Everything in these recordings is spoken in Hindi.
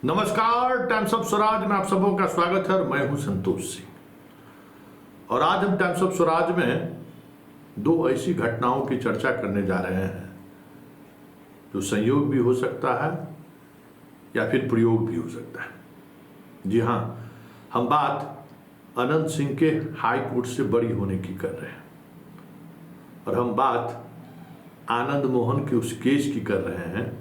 नमस्कार, टाइम्स ऑफ स्वराज में आप सबों का स्वागत है और मैं हूं संतोष सिंह। और आज हम टाइम्स ऑफ स्वराज में दो ऐसी घटनाओं की चर्चा करने जा रहे हैं जो संयोग भी हो सकता है या फिर प्रयोग भी हो सकता है। जी हां, हम बात अनंत सिंह के हाई कोर्ट से बरी होने की कर रहे हैं और हम बात आनंद मोहन के उस केस की कर रहे हैं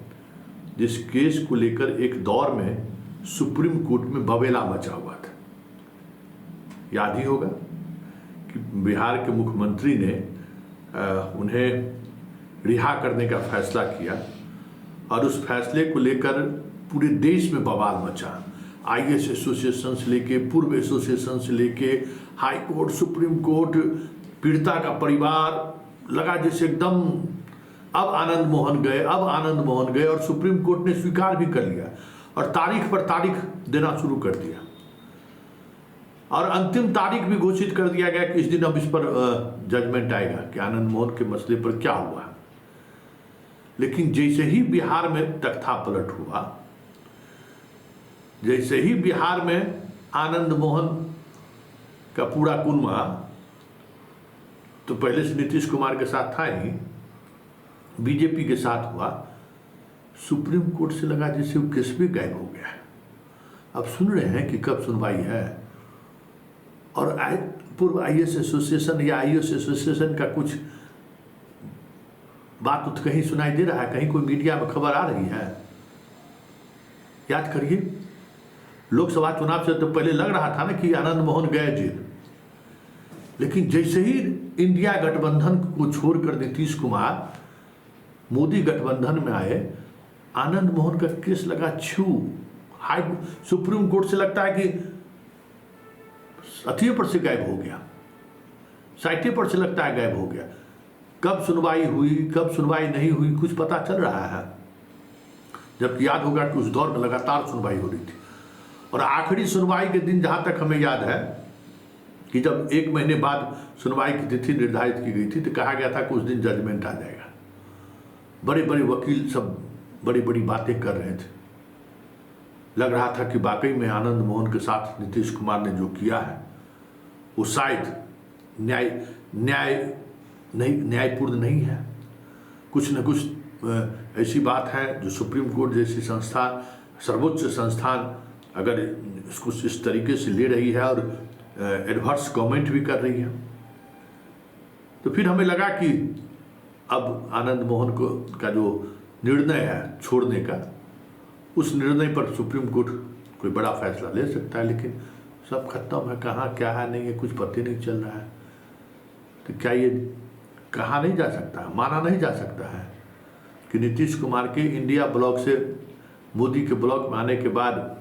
जिस केस को लेकर एक दौर में सुप्रीम कोर्ट में बवेला मचा हुआ था। याद ही होगा कि बिहार के मुख्यमंत्री ने उन्हें रिहा करने का फैसला किया और उस फैसले को लेकर पूरे देश में बवाल मचा। आईएएस एसोसिएशन से लेके, पूर्व एसोसिएशन से लेके, हाई कोर्ट, सुप्रीम कोर्ट, पीड़िता का परिवार लगा जैसे एकदम अब आनंद मोहन गए और सुप्रीम कोर्ट ने स्वीकार भी कर लिया और तारीख पर तारीख देना शुरू कर दिया और अंतिम तारीख भी घोषित कर दिया गया कि इस दिन अब इस पर जजमेंट आएगा कि आनंद मोहन के मसले पर क्या हुआ। लेकिन जैसे ही बिहार में तख्तापलट हुआ, जैसे ही बिहार में आनंद मोहन का पूरा कुनबा तो पहले से नीतीश कुमार के साथ था ही, बीजेपी के साथ हुआ, सुप्रीम कोर्ट से लगा जैसे वो केस भी गायब हो गया है। अब सुन रहे हैं कि कब सुनवाई है और पूर्व आईएएस एसोसिएशन या आईएएस एसोसिएशन का कुछ बात तो कहीं सुनाई दे रहा है, कहीं कोई मीडिया में खबर आ रही है। याद करिए, लोकसभा चुनाव से तो पहले लग रहा था ना कि आनंद मोहन गए जेल, लेकिन जैसे ही इंडिया गठबंधन को छोड़कर नीतीश कुमार मोदी गठबंधन में आए, आनंद मोहन का केस लगा छू हाई सुप्रीम कोर्ट से लगता है कि अथिये पर से गायब हो गया, साइटे पर से लगता है गायब हो गया। कब सुनवाई हुई, कब सुनवाई नहीं हुई, कुछ पता चल रहा है। जबकि याद होगा कि उस दौर में लगातार सुनवाई हो रही थी और आखिरी सुनवाई के दिन जहां तक हमें याद है कि जब 1 महीने बाद सुनवाई की तिथि निर्धारित की गई थी तो कहा गया था कि उस दिन जजमेंट आ जाएगा। बड़े बड़े वकील सब बड़ी बड़ी बातें कर रहे थे। लग रहा था कि वाकई में आनंद मोहन के साथ नीतीश कुमार ने जो किया है वो शायद न्यायपूर्ण नहीं है। कुछ न कुछ ऐसी बात है जो सुप्रीम कोर्ट जैसी संस्थान, सर्वोच्च संस्थान अगर इसको इस तरीके से ले रही है और एडवर्स कमेंट भी कर रही है, तो फिर हमें लगा कि अब आनंद मोहन का जो निर्णय है छोड़ने का, उस निर्णय पर सुप्रीम कोर्ट कोई बड़ा फैसला ले सकता है। लेकिन सब खत्म है, कहाँ क्या है नहीं है कुछ पता नहीं चल रहा है। तो क्या ये कहा नहीं जा सकता, माना नहीं जा सकता है कि नीतीश कुमार के इंडिया ब्लॉक से मोदी के ब्लॉक में आने के बाद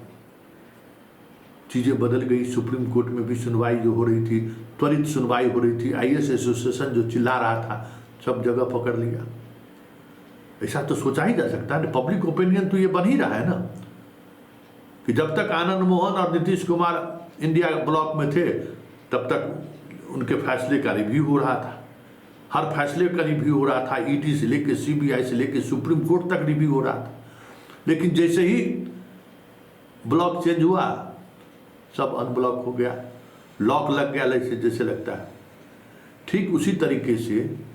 चीज़ें बदल गई। सुप्रीम कोर्ट में भी सुनवाई जो हो रही थी, त्वरित सुनवाई हो रही थी, आईएएस एसोसिएशन जो चिल्ला रहा था सब जगह पकड़ लिया। ऐसा तो सोचा ही जा सकता है। पब्लिक ओपिनियन तो ये बन ही रहा है ना कि जब तक आनंद मोहन और नीतीश कुमार इंडिया ब्लॉक में थे तब तक उनके फैसले का रिव्यू हो रहा था, हर फैसले का रिव्यू हो रहा था, ईडी से लेके सीबीआई से लेके सुप्रीम कोर्ट तक रिव्यू हो रहा था। लेकिन जैसे ही ब्लॉक चेंज हुआ सब अनब्लॉक हो गया, लॉक लग गया जैसे लगता है। ठीक उसी तरीके से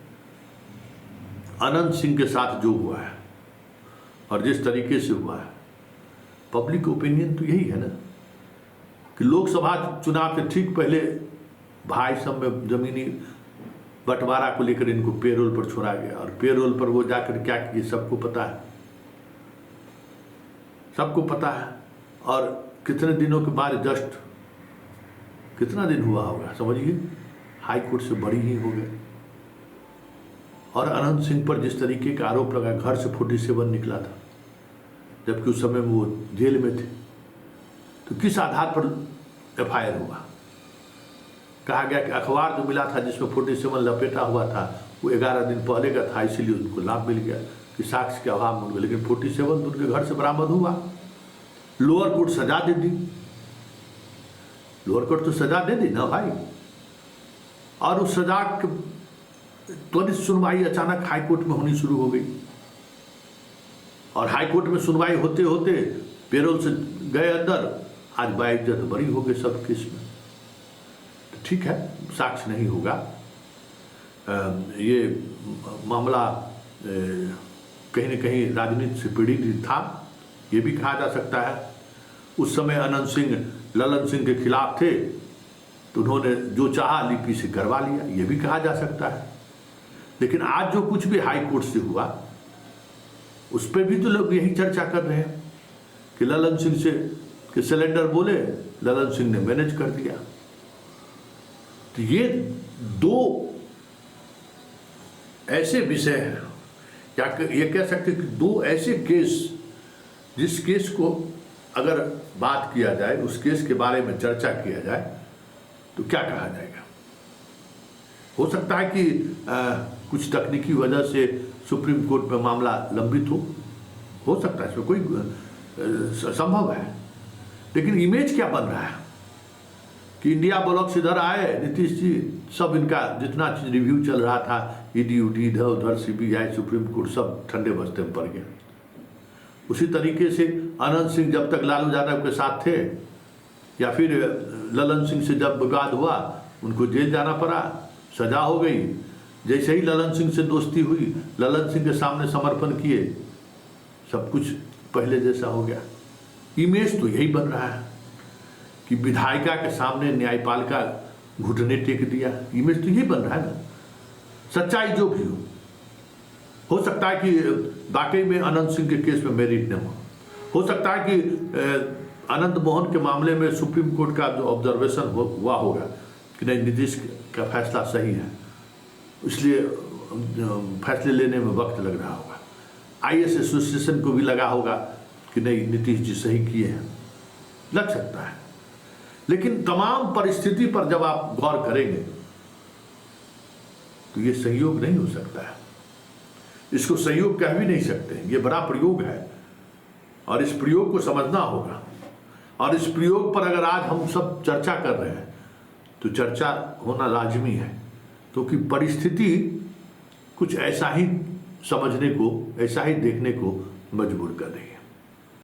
अनंत सिंह के साथ जो हुआ है और जिस तरीके से हुआ है, पब्लिक ओपिनियन तो यही है ना कि लोकसभा चुनाव से ठीक पहले भाई सब में जमीनी बंटवारा को लेकर इनको पेरोल पर छोड़ा गया और पेरोल पर वो जाकर क्या किए सबको पता है, सबको पता है। और कितने दिनों के बाद, जस्ट कितना दिन हुआ होगा समझिए, हाई कोर्ट से बरी ही हो गए। और अनंत सिंह पर जिस तरीके का आरोप लगा, घर से 47 निकला था जबकि उस समय वो जेल में थे, तो किस आधार पर एफआईआर हुआ? कहा गया कि अखबार जो मिला था जिसमें 47 लपेटा हुआ था वो 11 दिन पहले का था, इसीलिए उनको लाभ मिल गया कि साक्ष्य के अभाव में उनको। लेकिन 47 तो उनके घर से बरामद हुआ। लोअर कोर्ट सजा दे दी, लोअर कोर्ट तो सजा दे दी ना भाई। और उस सजा के त्वरित सुनवाई अचानक हाई कोर्ट में होनी शुरू हो गई और हाई कोर्ट में सुनवाई होते होते पेरोल से गए अंदर, आज बाइज्जत बरी हो गए सब केस में। तो ठीक है, साक्ष्य नहीं होगा, ये मामला कहीं न कहीं राजनीति से पीड़ित था, ये भी कहा जा सकता है। उस समय अनंत सिंह ललन सिंह के खिलाफ थे, तो उन्होंने जो चाहा लिपि से करवा लिया, ये भी कहा जा सकता है। लेकिन आज जो कुछ भी हाई कोर्ट से हुआ, उस पर भी तो लोग यही चर्चा कर रहे हैं कि ललन सिंह से कि सिलेंडर बोले, ललन सिंह ने मैनेज कर दिया। तो ये दो ऐसे विषय हैं, या ये कह सकते हैं कि दो ऐसे केस, जिस केस को अगर बात किया जाए, उस केस के बारे में चर्चा किया जाए, तो क्या कहा जाएगा। हो सकता है कि कुछ तकनीकी वजह से सुप्रीम कोर्ट में मामला लंबित हो सकता है, इसमें कोई संभव है। लेकिन इमेज क्या बन रहा है कि इंडिया ब्लॉक से इधर आए नीतीश जी, सब इनका जितना चीज रिव्यू चल रहा था, ईडी उडी इधर उधर, सीबीआई, सुप्रीम कोर्ट, सब ठंडे बस्ते में पड़ गए। उसी तरीके से अनंत सिंह जब तक लालू यादव के साथ थे, या फिर ललन सिंह से जब विवाद हुआ, उनको जेल जाना पड़ा, सजा हो गई। जैसे ही ललन सिंह से दोस्ती हुई, ललन सिंह के सामने समर्पण किए, सब कुछ पहले जैसा हो गया। इमेज तो यही बन रहा है कि विधायिका के सामने न्यायपालिका घुटने टेक दिया, इमेज तो यही बन रहा है ना। सच्चाई जो भी हो सकता है कि वाकई में अनंत सिंह के केस में मेरिट न हो सकता है कि अनंत मोहन के मामले में सुप्रीम कोर्ट का जो ऑब्जर्वेशन हुआ होगा कि नहीं, नीतीश का फैसला सही है, इसलिए फैसले लेने में वक्त लग रहा होगा। आईएएस एसोसिएशन को भी लगा होगा कि नहीं, नीतीश जी सही किए हैं, लग सकता है। लेकिन तमाम परिस्थिति पर जब आप गौर करेंगे तो ये संयोग नहीं हो सकता है, इसको संयोग कह भी नहीं सकते। ये बड़ा प्रयोग है और इस प्रयोग को समझना होगा। और इस प्रयोग पर अगर आज हम सब चर्चा कर रहे हैं तो चर्चा होना लाजमी है, क्योंकि परिस्थिति कुछ ऐसा ही समझने को, ऐसा ही देखने को मजबूर कर रही है।